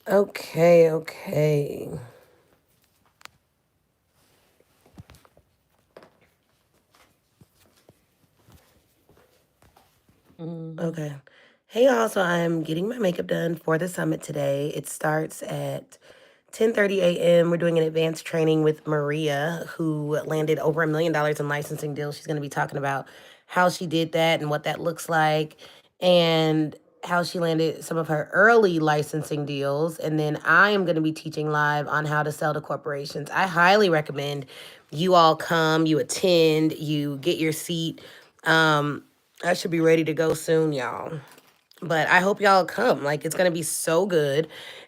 Okay, okay. Okay. Hey y'all, so I'm getting my makeup done for the summit today. It starts at 10:30 a.m. We're doing an advanced training with Maria, who landed over $1 million in licensing deals. She's going to be talking about how she did that and what that looks like, and how she landed some of her early licensing deals. And then I am going to be teaching live on how to sell to corporations. I highly recommend you all come, you attend, you get your seat. I should be ready to go soon, y'all. But I hope y'all come. Like, it's going to be so good.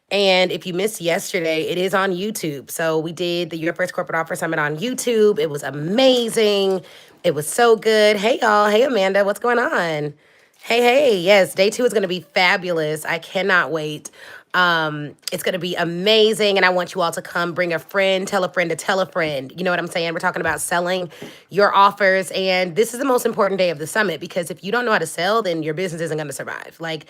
And if you missed yesterday, it is on YouTube. So we did the Your First Corporate Offer Summit on YouTube. It was amazing. It was so good. Hey, y'all. Hey, Amanda. What's going on? Hey, hey. Yes, day two is going to be fabulous. I cannot wait. It's going to be amazing. And I want you all to come, bring a friend, tell a friend to tell a friend. You know what I'm saying? We're talking about selling your offers. And this is the most important day of the summit, because if you don't know how to sell, then your business isn't going to survive. Like,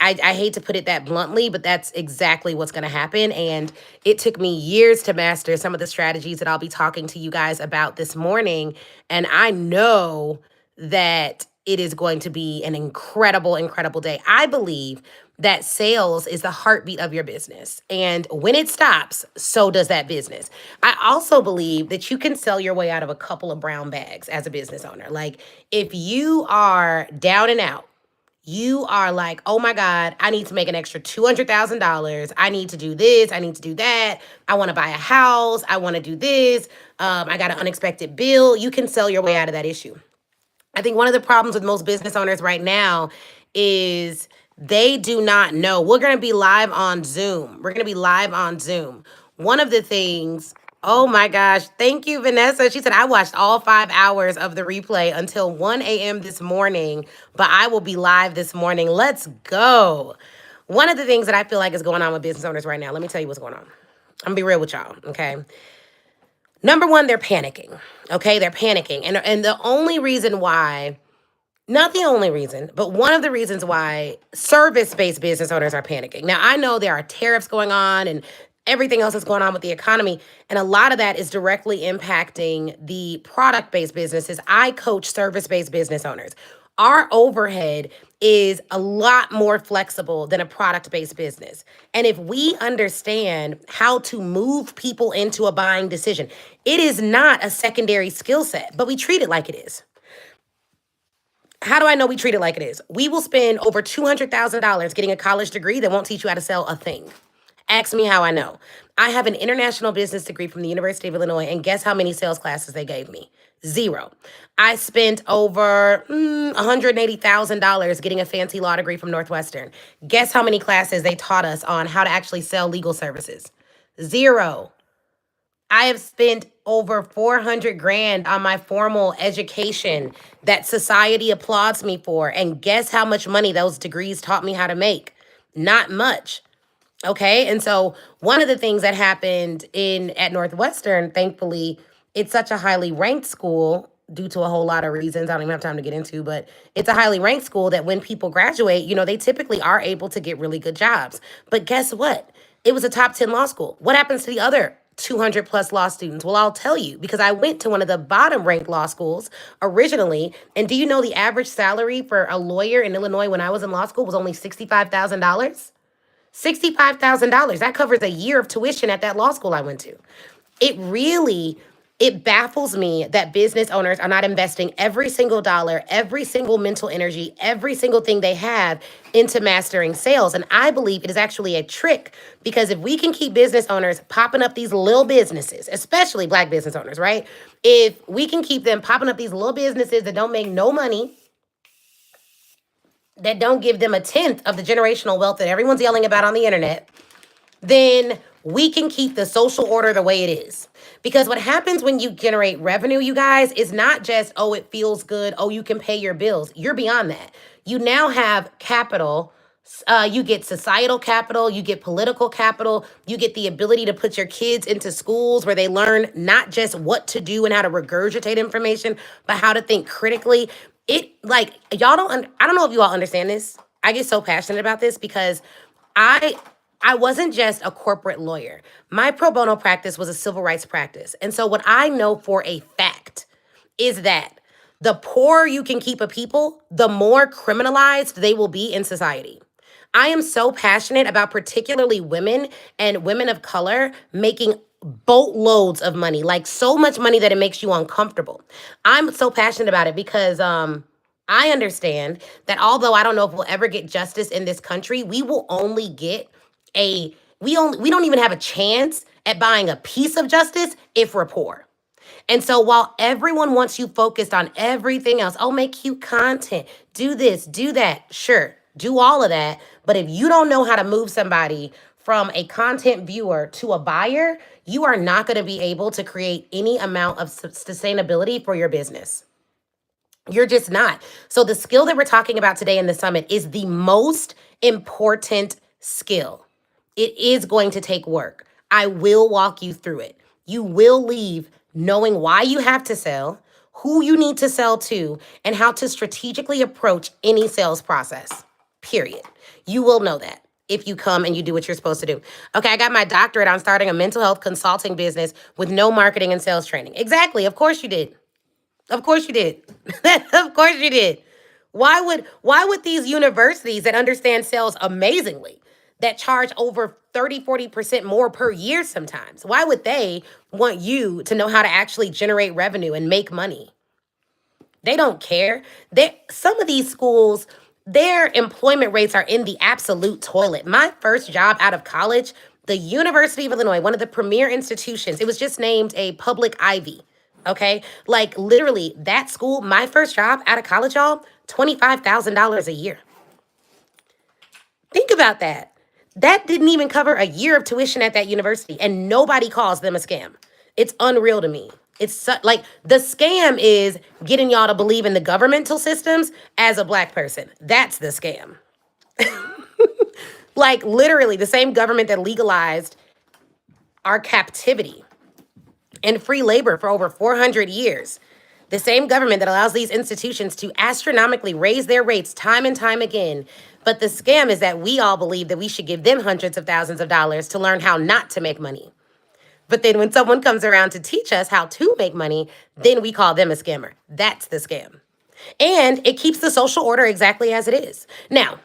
I hate to put it that bluntly, but that's exactly what's going to happen. And it took me years to master some of the strategies that I'll be talking to you guys about this morning. And I know that it is going to be an incredible, incredible day. I believe that sales is the heartbeat of your business. And when it stops, so does that business. I also believe that you can sell your way out of a couple of brown bags as a business owner. Like, if you are down and out, you are like, oh my God, I need to make an extra $200,000. I need to do this. I need to do that. I want to buy a house. I want to do this. I got an unexpected bill. You can sell your way out of that issue. I think one of the problems with most business owners right now is they do not know. We're going to be live on Zoom. We're going to be live on Zoom. One of the things, oh my gosh, thank you, Vanessa. She said, I watched all 5 hours of the replay until 1 a.m. this morning, but I will be live this morning. Let's go. One of the things that I feel like is going on with business owners right now, let me tell you what's going on. I'm going to be real with y'all, okay? Number one, they're panicking. Okay, they're panicking. And the only reason why, not the only reason, but one of the reasons why service-based business owners are panicking. Now, I know there are tariffs going on and everything else that's going on with the economy, and a lot of that is directly impacting the product-based businesses. I coach service-based business owners. Our overhead is a lot more flexible than a product-based business. And if we understand how to move people into a buying decision, it is not a secondary skill set, but we treat it like it is. How do I know we treat it like it is? We will spend over $200,000 getting a college degree that won't teach you how to sell a thing. Ask me how I know. I have an international business degree from the University of Illinois, and guess how many sales classes they gave me? Zero. I spent over $180,000 getting a fancy law degree from Northwestern. Guess how many classes they taught us on how to actually sell legal services? Zero. I have spent over 400 grand on my formal education that society applauds me for. And guess how much money those degrees taught me how to make? Not much. Okay. And so one of the things that happened in at Northwestern, thankfully, it's such a highly ranked school due to a whole lot of reasons I don't even have time to get into, but it's a highly ranked school that when people graduate, they typically are able to get really good jobs. But guess what? It was a top 10 law school. What happens to the other 200 plus law students? Well, I'll tell you, because I went to one of the bottom ranked law schools originally. And do you know the average salary for a lawyer in Illinois when I was in law school was only $65,000? $65,000. That covers a year of tuition at that law school I went to. It really, it baffles me that business owners are not investing every single dollar, every single mental energy, every single thing they have into mastering sales. And I believe it is actually a trick, because if we can keep business owners popping up these little businesses, especially Black business owners, right? If we can keep them popping up these little businesses that don't make no money, that don't give them a tenth of the generational wealth that everyone's yelling about on the internet, then we can keep the social order the way it is. Because what happens when you generate revenue, you guys, is not just, oh, it feels good, oh, you can pay your bills. You're beyond that. You now have capital. You get societal capital, you get political capital, you get the ability to put your kids into schools where they learn not just what to do and how to regurgitate information, but how to think critically. I don't know if you all understand this. I get so passionate about this because I I wasn't just a corporate lawyer. My pro bono practice was a civil rights practice. And so, what I know for a fact is that the poorer you can keep a people, the more criminalized they will be in society. I am so passionate about particularly women and women of color making boatloads of money, like so much money that it makes you uncomfortable. I'm so passionate about it because I understand that although I don't know if we'll ever get justice in this country, we will only get we don't even have a chance at buying a piece of justice if we're poor. And so while everyone wants you focused on everything else, oh, make cute content, do this, do that, sure, do all of that. But if you don't know how to move somebody from a content viewer to a buyer, you are not going to be able to create any amount of sustainability for your business. You're just not. So the skill that we're talking about today in the summit is the most important skill. It is going to take work. I will walk you through it. You will leave knowing why you have to sell, who you need to sell to, and how to strategically approach any sales process. Period. You will know that if you come and you do what you're supposed to do. Okay, I got my doctorate on starting a mental health consulting business with no marketing and sales training. Exactly. Of course you did. Of course you did. Of course you did. Why would these universities that understand sales amazingly, that charge over 30-40% more per year sometimes, why would they want you to know how to actually generate revenue and make money? They don't care. Some of these schools, their employment rates are in the absolute toilet. My first job out of college, the University of Illinois, one of the premier institutions, it was just named a public Ivy. Okay. Like literally that school, my first job out of college, y'all, $25,000 a year. Think about that. That didn't even cover a year of tuition at that university, and nobody calls them a scam. It's unreal to me. Like the scam is getting y'all to believe in the governmental systems as a Black person. That's the scam. Like literally the same government that legalized our captivity and free labor for over 400 years. The same government that allows these institutions to astronomically raise their rates time and time again. But the scam is that we all believe that we should give them hundreds of thousands of dollars to learn how not to make money. But then when someone comes around to teach us how to make money, then we call them a scammer. That's the scam. And it keeps the social order exactly as it is. Now,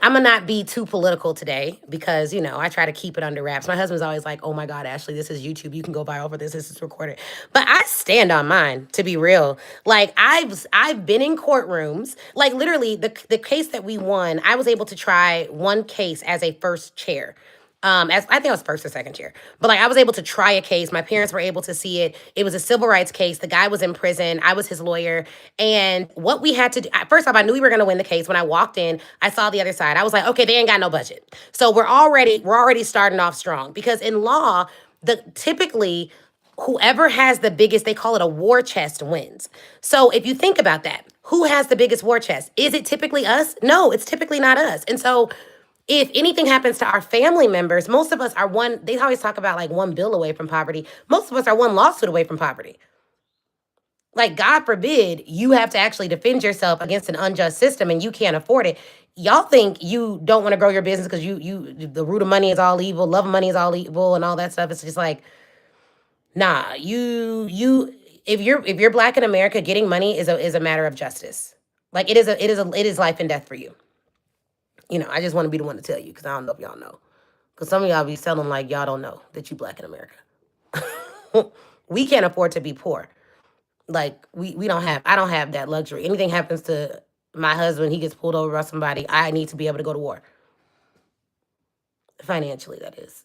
I'm gonna not be too political today because, I try to keep it under wraps. My husband's always like, oh my God, Ashley, this is YouTube. You can go viral for this. This is recorded. But I stand on mine, to be real. Like I've been in courtrooms, like literally the case that we won, I was able to try one case as a first chair. As I think I was first or second chair, but like I was able to try a case. My parents were able to see it. It was a civil rights case. The guy was in prison. I was his lawyer. And what we had to do, first off, I knew we were going to win the case. When I walked in, I saw the other side. I was like, okay, they ain't got no budget. So we're already starting off strong because in law, typically whoever has the biggest, they call it a war chest, wins. So if you think about that, who has the biggest war chest? Is it typically us? No, it's typically not us. And so if anything happens to our family members, most of us are they always talk about like one bill away from poverty. Most of us are one lawsuit away from poverty. Like, God forbid you have to actually defend yourself against an unjust system and you can't afford it. Y'all think you don't want to grow your business because the root of money is all evil, love of money is all evil and all that stuff. It's just like, nah, if you're Black in America, getting money is a matter of justice. Like it is life and death for you. I just want to be the one to tell you because I don't know if y'all know. Because some of y'all be telling like y'all don't know that you Black in America. We can't afford to be poor. Like I don't have that luxury. Anything happens to my husband, he gets pulled over by somebody, I need to be able to go to war. Financially, that is.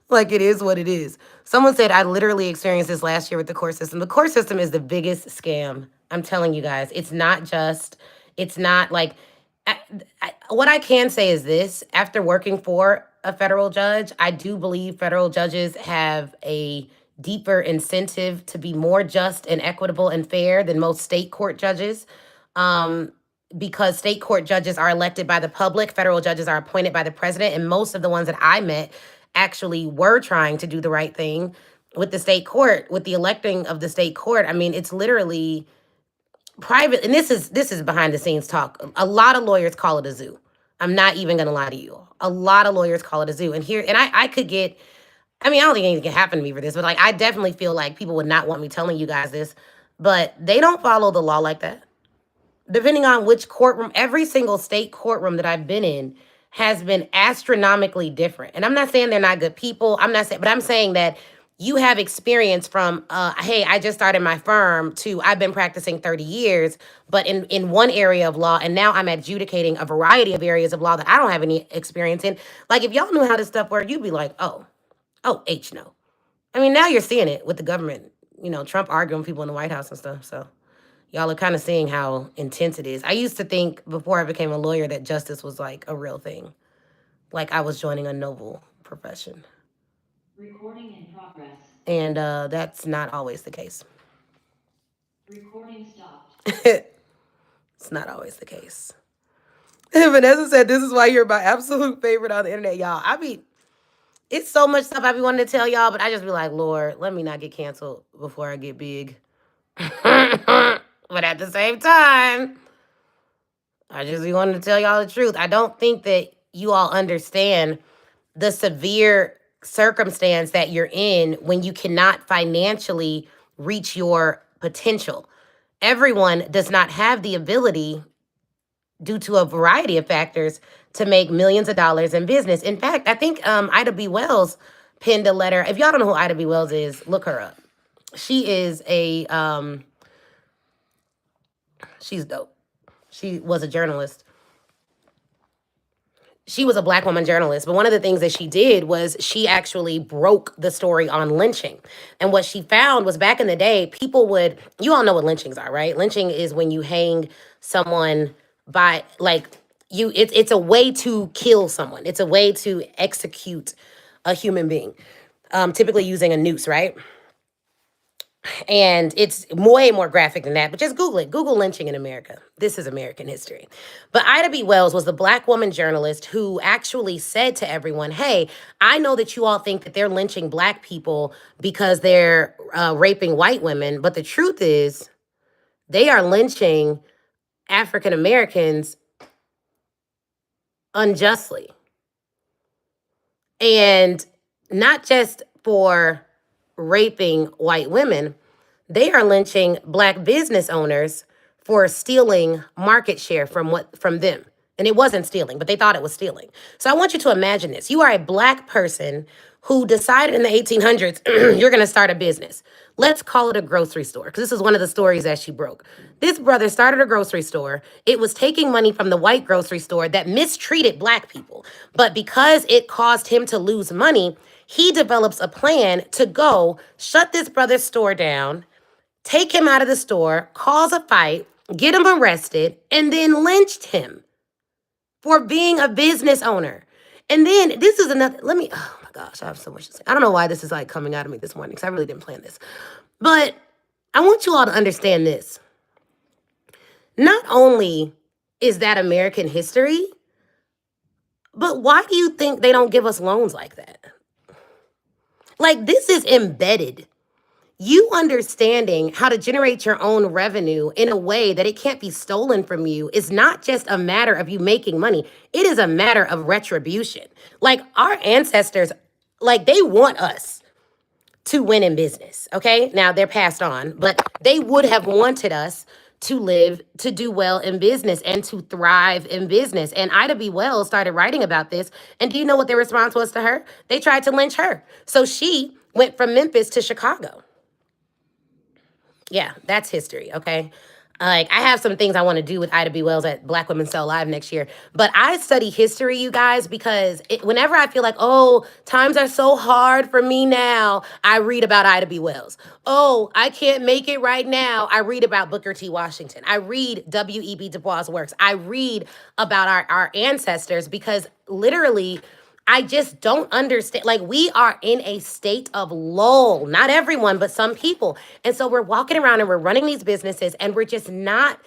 Like it is what it is. Someone said I literally experienced this last year with the court system. The court system is the biggest scam. I'm telling you guys, it's not like, what I can say is this, after working for a federal judge, I do believe federal judges have a deeper incentive to be more just and equitable and fair than most state court judges. Because state court judges are elected by the public, federal judges are appointed by the president, and most of the ones that I met actually were trying to do the right thing with the state court, with the electing of the state court. I mean, it's literally private, and this is behind the scenes talk. A lot of lawyers call it a zoo. I'm not even gonna lie to you. A lot of lawyers call it a zoo. And I could get, I mean, I don't think anything can happen to me for this, but like I definitely feel like people would not want me telling you guys this, but they don't follow the law like that. Depending on which courtroom, every single state courtroom that I've been in has been astronomically different. And I'm not saying they're not good people. I'm not saying, but I'm saying that you have experience from, hey, I just started my firm to I've been practicing 30 years, but in one area of law, and now I'm adjudicating a variety of areas of law that I don't have any experience in. Like if y'all knew how this stuff worked, you'd be like, oh, H no. I mean, now you're seeing it with the government, Trump arguing with people in the White House and stuff. So y'all are kind of seeing how intense it is. I used to think before I became a lawyer that justice was like a real thing. Like I was joining a noble profession. Recording in progress. And that's not always the case. Recording stopped. It's not always the case. Vanessa said, this is why you're my absolute favorite on the internet, y'all. I mean, it's so much stuff I be wanting to tell y'all, but I just be like, Lord, let me not get canceled before I get big. But at the same time, I just be wanting to tell y'all the truth. I don't think that you all understand the severe circumstance that you're in when you cannot financially reach your potential. Everyone does not have the ability, due to a variety of factors, to make millions of dollars in business. In fact, I think Ida B. Wells penned a letter. If y'all don't know who Ida B. Wells is, look her up. She is she's dope. She was a journalist. She was a Black woman journalist, but one of the things that she did was she actually broke the story on lynching. And what she found was back in the day, people would, you all know what lynchings are, right? Lynching is when you hang someone by, like, it's a way to kill someone. It's a way to execute a human being, typically using a noose, right? And it's way more graphic than that, but just Google it. Google lynching in America. This is American history. But Ida B. Wells was the Black woman journalist who actually said to everyone, hey, I know that you all think that they're lynching Black people because they're raping white women, but the truth is they are lynching African Americans unjustly. And not just for raping white women, they are lynching Black business owners for stealing market share from them. And it wasn't stealing, but they thought it was stealing. So I want you to imagine this. You are a Black person who decided in the 1800s, you're going to start a business. Let's call it a grocery store, because this is one of the stories that she broke. This brother started a grocery store. It was taking money from the white grocery store that mistreated Black people. But because it caused him to lose money, he develops a plan to go shut this brother's store down, take him out of the store, cause a fight, get him arrested, and then lynched him for being a business owner. And then this is another, oh my gosh, I have so much to say. I don't know why this is like coming out of me this morning because I really didn't plan this. But I want you all to understand this. Not only is that American history, but why do you think they don't give us loans like that? Like, this is embedded. You understanding how to generate your own revenue in a way that it can't be stolen from you is not just a matter of you making money. It is a matter of retribution. Like, our ancestors, like, they want us to win in business, okay? Now, they're passed on, but they would have wanted us to live, to do well in business and to thrive in business. And Ida B. Wells started writing about this. And do you know what their response was to her? They tried to lynch her. So she went from Memphis to Chicago. Yeah, that's history, okay? Like, I have some things I want to do with Ida B. Wells at Black Women Sell Live next year. But I study history, you guys, because whenever I feel like, oh, times are so hard for me now, I read about Ida B. Wells. Oh, I can't make it right now, I read about Booker T. Washington. I read W.E.B. Du Bois' works. I read about our ancestors because literally, I just don't understand. Like, we are in a state of lull. Not everyone, but some people. And so we're walking around and we're running these businesses and we're just not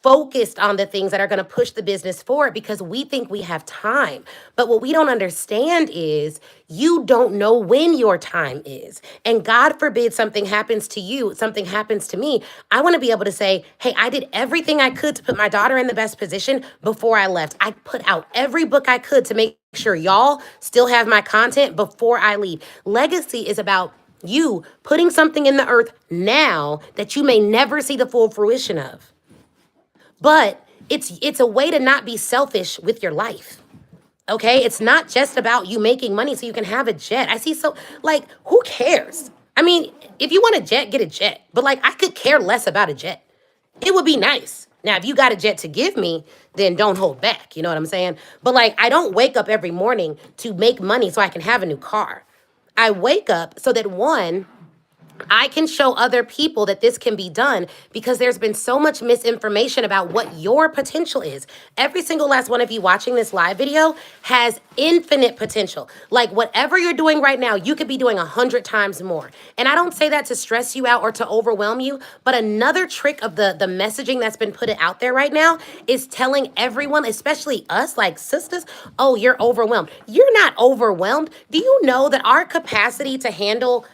focused on the things that are going to push the business forward because we think we have time. But what we don't understand is you don't know when your time is. And God forbid something happens to you, something happens to me. I want to be able to say, hey, I did everything I could to put my daughter in the best position before I left. I put out every book I could to make sure y'all still have my content before I leave. Legacy is about you putting something in the earth now that you may never see the full fruition of. But it's a way to not be selfish with your life. Okay? It's not just about you making money so you can have a jet. I see so like who cares? I mean, if you want a jet, get a jet. But like I could care less about a jet. It would be nice. Now, if you got a jet to give me, then don't hold back. You know what I'm saying? But like I don't wake up every morning to make money so I can have a new car. I wake up so that one, I can show other people that this can be done because there's been so much misinformation about what your potential is. Every single last one of you watching this live video has infinite potential. Like whatever you're doing right now, you could be doing 100 times more. And I don't say that to stress you out or to overwhelm you, but another trick of the messaging that's been put out there right now is telling everyone, especially us like sisters, oh, you're overwhelmed. You're not overwhelmed. Do you know that our capacity to handle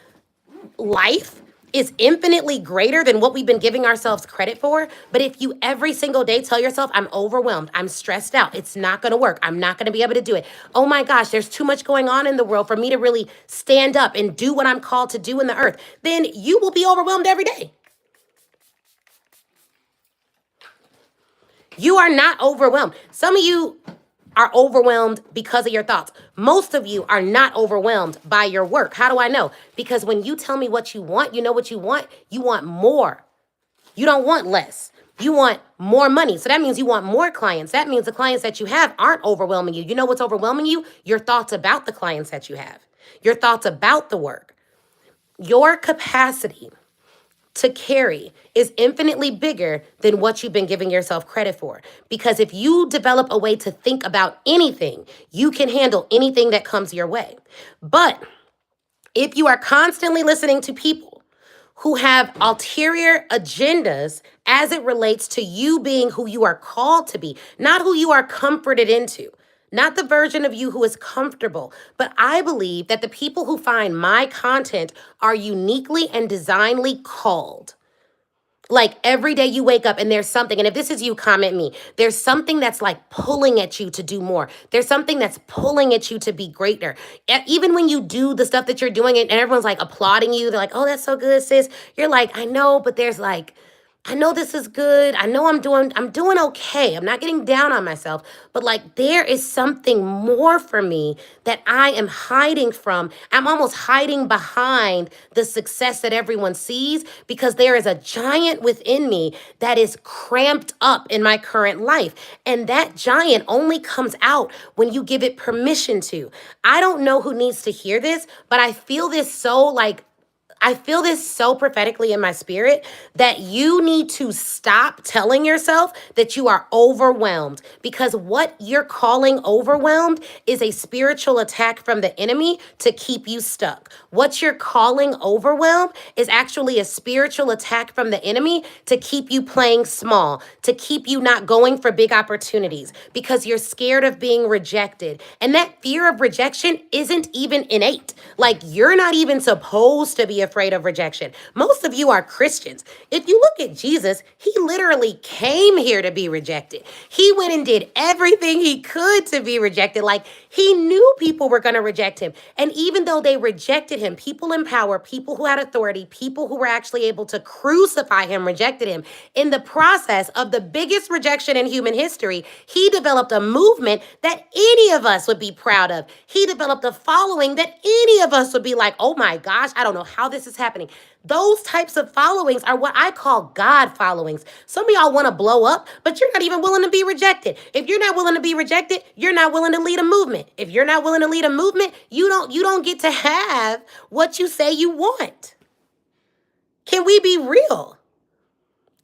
life is infinitely greater than what we've been giving ourselves credit for? But if you every single day tell yourself, I'm overwhelmed, I'm stressed out, it's not going to work, I'm not going to be able to do it. Oh my gosh, there's too much going on in the world for me to really stand up and do what I'm called to do in the earth. Then you will be overwhelmed every day. You are not overwhelmed. Some of you are overwhelmed because of your thoughts. Most of you are not overwhelmed by your work. How do I know? Because when you tell me what you want, you know what you want? You want more. You don't want less. You want more money. So that means you want more clients. That means the clients that you have aren't overwhelming you. You know what's overwhelming you? Your thoughts about the clients that you have. Your thoughts about the work. Your capacity to carry is infinitely bigger than what you've been giving yourself credit for. Because if you develop a way to think about anything, you can handle anything that comes your way. But if you are constantly listening to people who have ulterior agendas as it relates to you being who you are called to be, not who you are comforted into, not the version of you who is comfortable, but I believe that the people who find my content are uniquely and designedly called. Like every day you wake up and there's something, and if this is you, comment me. There's something that's like pulling at you to do more. There's something that's pulling at you to be greater. Even when you do the stuff that you're doing and everyone's like applauding you, they're like, oh, that's so good, sis. You're like, I know, but there's like, I know this is good. I know I'm doing okay. I'm not getting down on myself, but like there is something more for me that I am hiding from. I'm almost hiding behind the success that everyone sees because there is a giant within me that is cramped up in my current life. And that giant only comes out when you give it permission to. I don't know who needs to hear this, but I feel this so prophetically in my spirit that you need to stop telling yourself that you are overwhelmed, because what you're calling overwhelmed is a spiritual attack from the enemy to keep you stuck. What you're calling overwhelmed is actually a spiritual attack from the enemy to keep you playing small, to keep you not going for big opportunities because you're scared of being rejected. And that fear of rejection isn't even innate. Like you're not even supposed to be afraid of rejection. Most of you are Christians. If you look at Jesus, he literally came here to be rejected. He went and did everything he could to be rejected. Like he knew people were going to reject him. And even though they rejected him, people in power, people who had authority, people who were actually able to crucify him, rejected him. In the process of the biggest rejection in human history, he developed a movement that any of us would be proud of. He developed a following that any of us would be like, oh my gosh, I don't know how this is happening. Those types of followings are what I call God followings. Some of y'all want to blow up, but you're not even willing to be rejected. If you're not willing to be rejected, you're not willing to lead a movement. If you're not willing to lead a movement, you don't get to have what you say you want. Can we be real?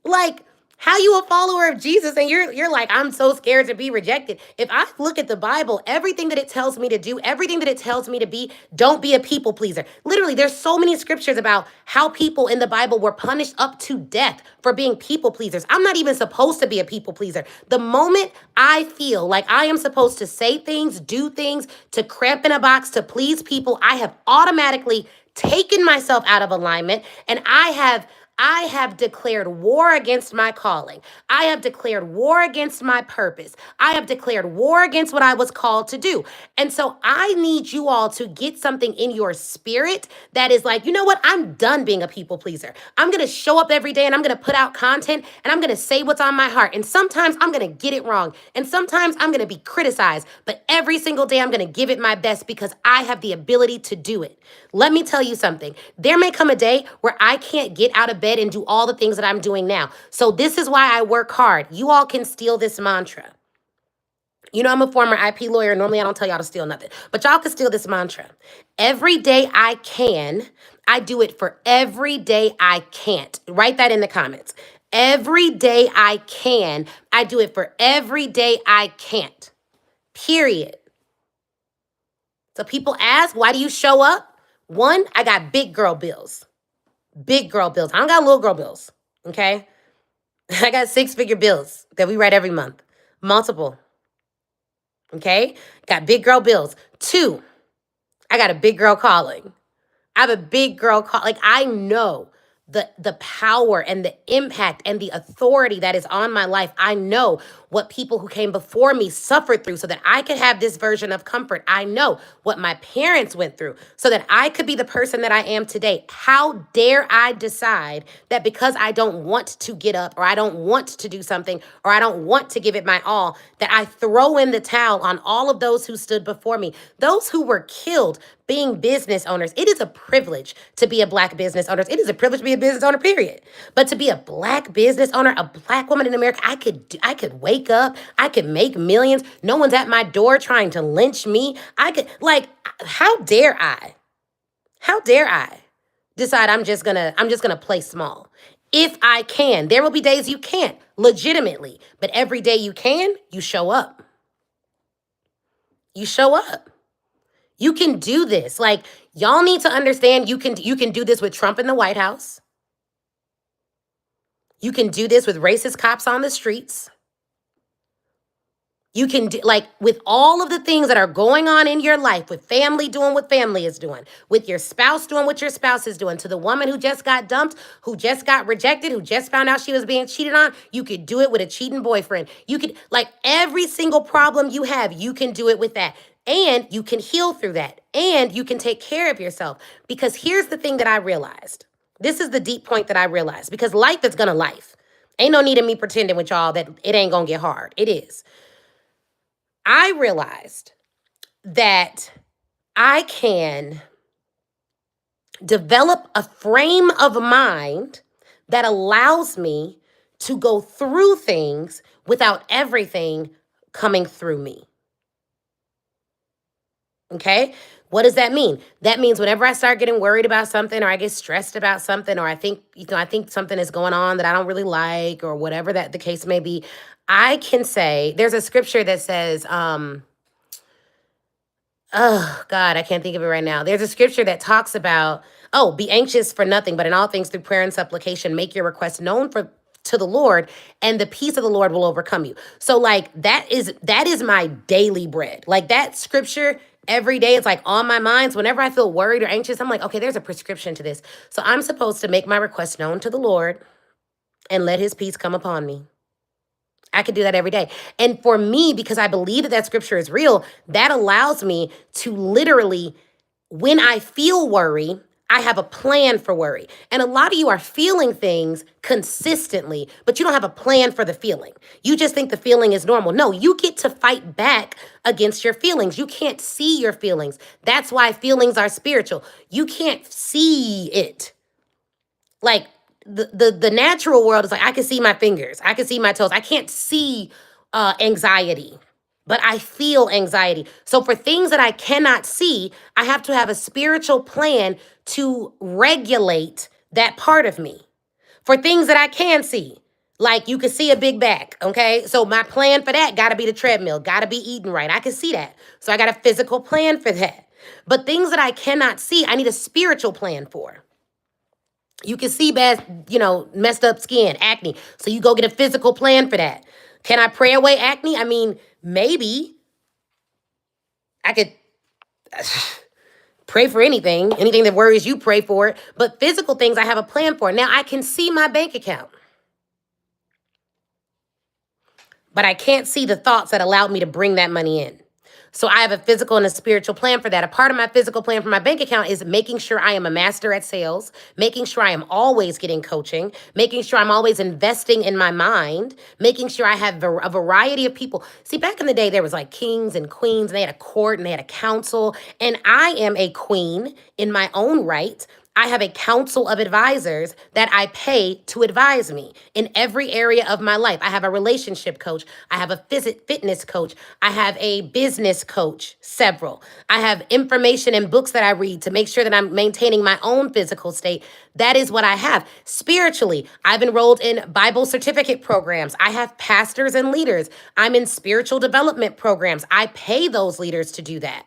Like, How you a follower of Jesus and you're like, I'm so scared to be rejected. If I look at the Bible, everything that it tells me to do, everything that it tells me to be, don't be a people pleaser. Literally, there's so many scriptures about how people in the Bible were punished up to death for being people pleasers. I'm not even supposed to be a people pleaser. The moment I feel like I am supposed to say things, do things, to cramp in a box, to please people, I have automatically taken myself out of alignment, and I have declared war against my calling. I have declared war against my purpose. I have declared war against what I was called to do. And so I need you all to get something in your spirit that is like, you know what? I'm done being a people pleaser. I'm going to show up every day and I'm going to put out content and I'm going to say what's on my heart. And sometimes I'm going to get it wrong. And sometimes I'm going to be criticized. But every single day I'm going to give it my best because I have the ability to do it. Let me tell you something. There may come a day where I can't get out of bed and do all the things that I'm doing now. So this is why I work hard. You all can steal this mantra. You know, I'm a former IP lawyer. Normally, I don't tell y'all to steal nothing, but y'all can steal this mantra. Every day I can, I do it for every day I can't. Write that in the comments. Every day I can, I do it for every day I can't. Period. So people ask, why do you show up? One, I got big girl bills. Big girl bills. I don't got little girl bills. Okay? I got 6-figure bills that we write every month. Multiple. Okay? Got big girl bills. 2, I got a big girl calling. I have a big girl call. Like, I know the power and the impact and the authority that is on my life. I know what people who came before me suffered through so that I could have this version of comfort. I know what my parents went through so that I could be the person that I am today. How dare I decide that because I don't want to get up or I don't want to do something or I don't want to give it my all, that I throw in the towel on all of those who stood before me, those who were killed being business owners. It is a privilege to be a Black business owner. It is a privilege to be a business owner, period. But to be a Black business owner, a Black woman in America, I could wake up, I could make millions. No one's at my door trying to lynch me. I could, like, how dare I? How dare I decide I'm just gonna play small? If I can, there will be days you can't, legitimately. But every day you can, you show up. You show up. You can do this. Like, y'all need to understand you can do this with Trump in the White House. You can do this with racist cops on the streets. You can do, like, with all of the things that are going on in your life, with family doing what family is doing, with your spouse doing what your spouse is doing, to the woman who just got dumped, who just got rejected, who just found out she was being cheated on, you could do it with a cheating boyfriend. You could, like, every single problem you have, you can do it with that. And you can heal through that. And you can take care of yourself. Because here's the thing that I realized. This is the deep point that I realized. Because life is gonna life. Ain't no need of me pretending with y'all that it ain't gonna get hard. It is. I realized that I can develop a frame of mind that allows me to go through things without everything coming through me. Okay? What does that mean? That means whenever I start getting worried about something or I get stressed about something or I think something is going on that I don't really like or whatever that the case may be, I can say, there's a scripture that says, oh God, I can't think of it right now. There's a scripture that talks about, oh, be anxious for nothing, but in all things through prayer and supplication, make your requests known to the Lord, and the peace of the Lord will overcome you. So like that is my daily bread. Like that scripture every day, it's like on my mind. So whenever I feel worried or anxious, I'm like, okay, there's a prescription to this. So I'm supposed to make my request known to the Lord and let his peace come upon me. I could do that every day. And for me, because I believe that that scripture is real, that allows me to literally, when I feel worry, I have a plan for worry. And a lot of you are feeling things consistently, but you don't have a plan for the feeling. You just think the feeling is normal. No, you get to fight back against your feelings. You can't see your feelings. That's why feelings are spiritual. You can't see it. Like, the natural world is like, I can see my fingers. I can see my toes. I can't see anxiety, but I feel anxiety. So for things that I cannot see, I have to have a spiritual plan to regulate that part of me. For things that I can see, Like you can see a big back, okay? So my plan for that got to be the treadmill, got to be eating right. I can see that. So I got a physical plan for that. But things that I cannot see, I need a spiritual plan for. You can see bad, messed up skin, acne. So you go get a physical plan for that. Can I pray away acne? I mean, maybe I could pray for anything that worries you, pray for it. But physical things I have a plan for. Now I can see my bank account, but I can't see the thoughts that allowed me to bring that money in. So I have a physical and a spiritual plan for that. A part of my physical plan for my bank account is making sure I am a master at sales, making sure I am always getting coaching, making sure I'm always investing in my mind, making sure I have a variety of people. See, back in the day, there was like kings and queens, and they had a court and they had a council. And I am a queen in my own right. I have a council of advisors that I pay to advise me in every area of my life. I have a relationship coach. I have a fitness coach. I have a business coach, several. I have information and books that I read to make sure that I'm maintaining my own physical state. That is what I have. Spiritually, I've enrolled in Bible certificate programs. I have pastors and leaders. I'm in spiritual development programs. I pay those leaders to do that.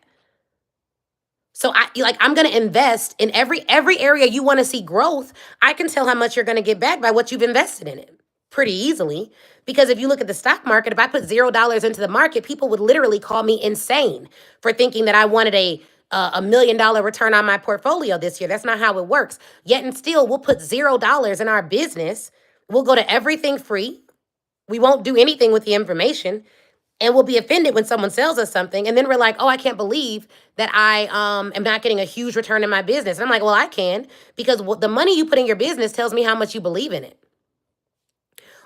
So I'm going to invest in every area you want to see growth. I can tell how much you're going to get back by what you've invested in it pretty easily. Because if you look at the stock market, if I put $0 into the market, people would literally call me insane for thinking that I wanted a $1 million return on my portfolio this year. That's not how it works. Yet and still, we'll put $0 in our business. We'll go to everything free. We won't do anything with the information. And we'll be offended when someone sells us something. And then we're like, oh, I can't believe that I am not getting a huge return in my business. And I'm like, well, I can, because the money you put in your business tells me how much you believe in it.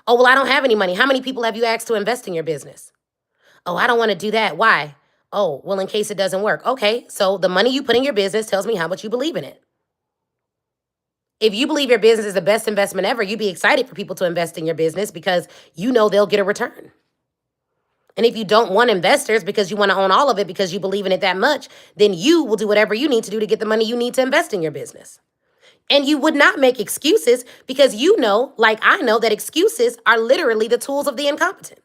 Oh, well, I don't have any money. How many people have you asked to invest in your business? Oh, I don't want to do that. Why? Oh, well, in case it doesn't work. Okay, so the money you put in your business tells me how much you believe in it. If you believe your business is the best investment ever, you'd be excited for people to invest in your business because you know they'll get a return. And if you don't want investors because you want to own all of it because you believe in it that much, then you will do whatever you need to do to get the money you need to invest in your business. And you would not make excuses because you know, like I know, that excuses are literally the tools of the incompetent.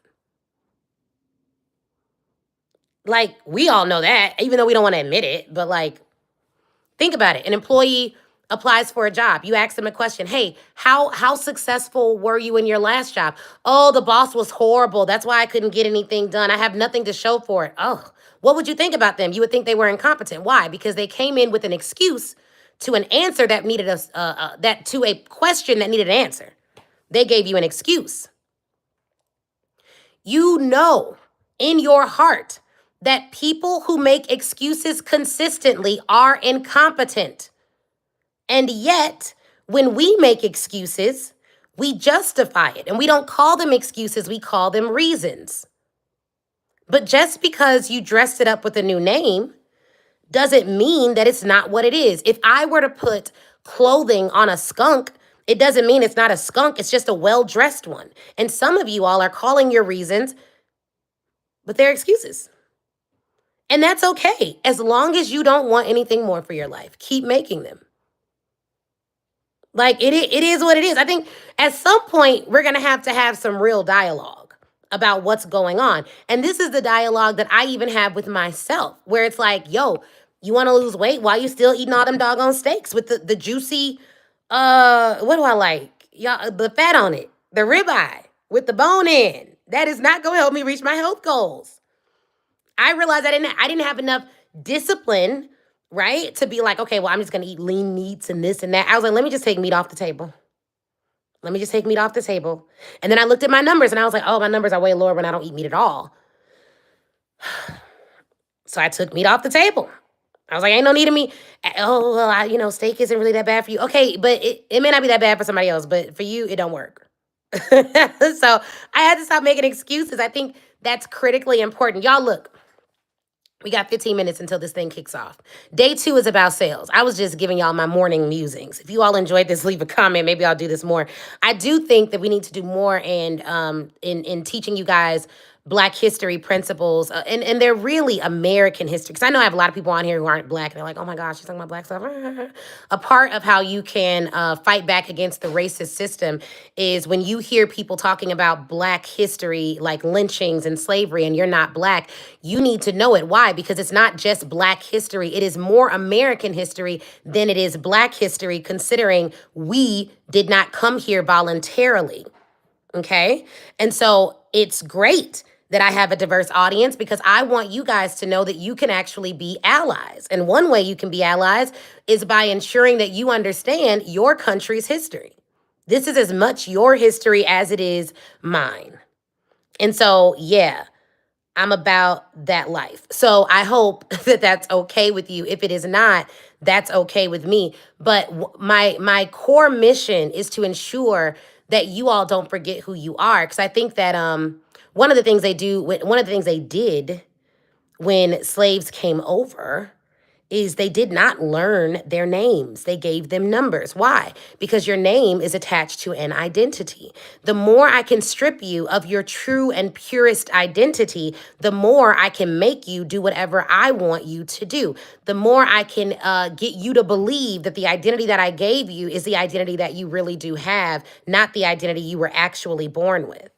Like, we all know that, even though we don't want to admit it. But like, think about it. An employee applies for a job. You ask them a question. Hey, how successful were you in your last job? Oh, the boss was horrible. That's why I couldn't get anything done. I have nothing to show for it. Oh, what would you think about them? You would think they were incompetent. Why? Because they came in with an excuse to an answer that needed to a question that needed an answer. They gave you an excuse. You know in your heart that people who make excuses consistently are incompetent. And yet, when we make excuses, we justify it. And we don't call them excuses, we call them reasons. But just because you dressed it up with a new name doesn't mean that it's not what it is. If I were to put clothing on a skunk, it doesn't mean it's not a skunk. It's just a well-dressed one. And some of you all are calling your reasons, but they're excuses. And that's okay. As long as you don't want anything more for your life, keep making them. Like it is what it is. I think at some point we're going to have some real dialogue about what's going on. And this is the dialogue that I even have with myself, where it's like, yo, you want to lose weight? Why you still eating all them doggone steaks with the juicy, what do I like? Y'all, the fat on it, the ribeye with the bone in. That is not going to help me reach my health goals. I realized I didn't have enough discipline, right? To be like, okay, well, I'm just going to eat lean meats and this and that. I was like, let me just take meat off the table. Let me just take meat off the table. And then I looked at my numbers and I was like, oh, my numbers are way lower when I don't eat meat at all. So I took meat off the table. I was like, ain't no need of me. Oh, well, steak isn't really that bad for you. Okay, but it may not be that bad for somebody else, but for you, it don't work. So I had to stop making excuses. I think that's critically important. Y'all, look. We got 15 minutes until this thing kicks off. Day 2 is about sales. I was just giving y'all my morning musings. If you all enjoyed this, leave a comment. Maybe I'll do this more. I do think that we need to do more in teaching you guys Black history principles, and they're really American history. Because I know I have a lot of people on here who aren't Black, and they're like, oh my gosh, she's talking about Black stuff. A part of how you can fight back against the racist system is when you hear people talking about Black history, like lynchings and slavery, and you're not Black, you need to know it. Why? Because it's not just Black history, it is more American history than it is Black history, considering we did not come here voluntarily. Okay. And so it's great that I have a diverse audience because I want you guys to know that you can actually be allies. And one way you can be allies is by ensuring that you understand your country's history. This is as much your history as it is mine. And so, yeah, I'm about that life. So I hope that that's okay with you. If it is not, that's okay with me. But my core mission is to ensure that you all don't forget who you are, because I think that one of the things they did when slaves came over is they did not learn their names. They gave them numbers. Why? Because your name is attached to an identity. The more I can strip you of your true and purest identity, the more I can make you do whatever I want you to do. The more I can get you to believe that the identity that I gave you is the identity that you really do have, not the identity you were actually born with.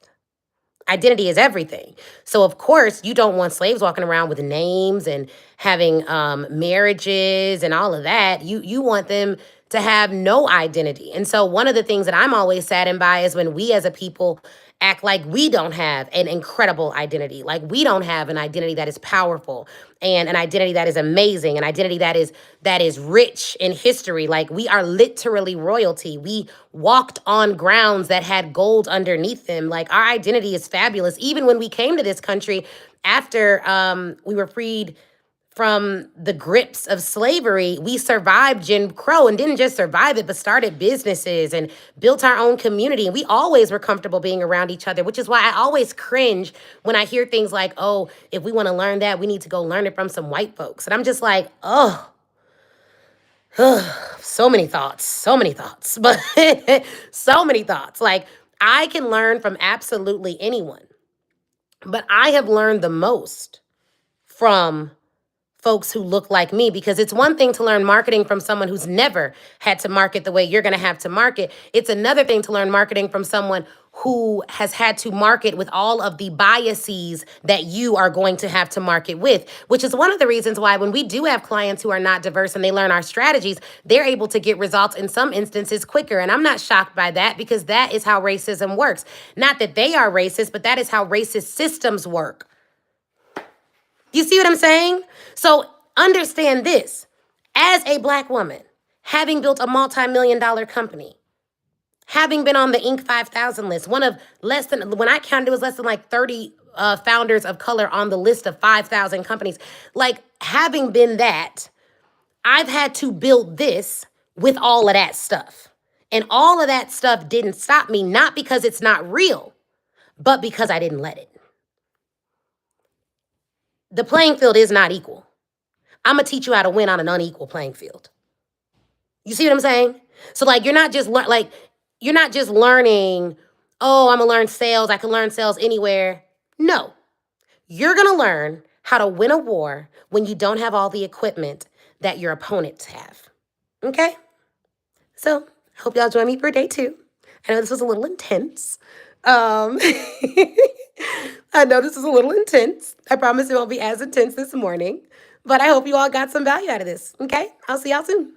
Identity is everything. So of course you don't want slaves walking around with names and having marriages and all of that. You want them to have no identity. And so one of the things that I'm always saddened by is when we as a people act like we don't have an incredible identity, like we don't have an identity that is powerful and an identity that is amazing, an identity that is rich in history. Like we are literally royalty. We walked on grounds that had gold underneath them. Like our identity is fabulous. Even when we came to this country after we were freed from the grips of slavery, we survived Jim Crow and didn't just survive it, but started businesses and built our own community. And we always were comfortable being around each other, which is why I always cringe when I hear things like, oh, if we want to learn that, we need to go learn it from some white folks. And I'm just like, oh, so many thoughts, but so many thoughts. Like I can learn from absolutely anyone, but I have learned the most from folks who look like me, because it's one thing to learn marketing from someone who's never had to market the way you're going to have to market. It's another thing to learn marketing from someone who has had to market with all of the biases that you are going to have to market with, which is one of the reasons why when we do have clients who are not diverse and they learn our strategies, they're able to get results in some instances quicker. And I'm not shocked by that, because that is how racism works. Not that they are racist, but that is how racist systems work. You see what I'm saying? So understand this. As a Black woman, having built a multi-million-dollar company, having been on the Inc. 5000 list, one of less than, when I counted, it was less than like 30 founders of color on the list of 5,000 companies. Like having been that, I've had to build this with all of that stuff. And all of that stuff didn't stop me, not because it's not real, but because I didn't let it. The playing field is not equal. I'm going to teach you how to win on an unequal playing field. You see what I'm saying? So like you're not just learning, oh, I'm going to learn sales. I can learn sales anywhere. No. You're going to learn how to win a war when you don't have all the equipment that your opponents have. Okay? So, hope y'all join me for day 2. I know this was a little intense. I know this is a little intense. I promise it won't be as intense this morning, but I hope you all got some value out of this. Okay? I'll see y'all soon.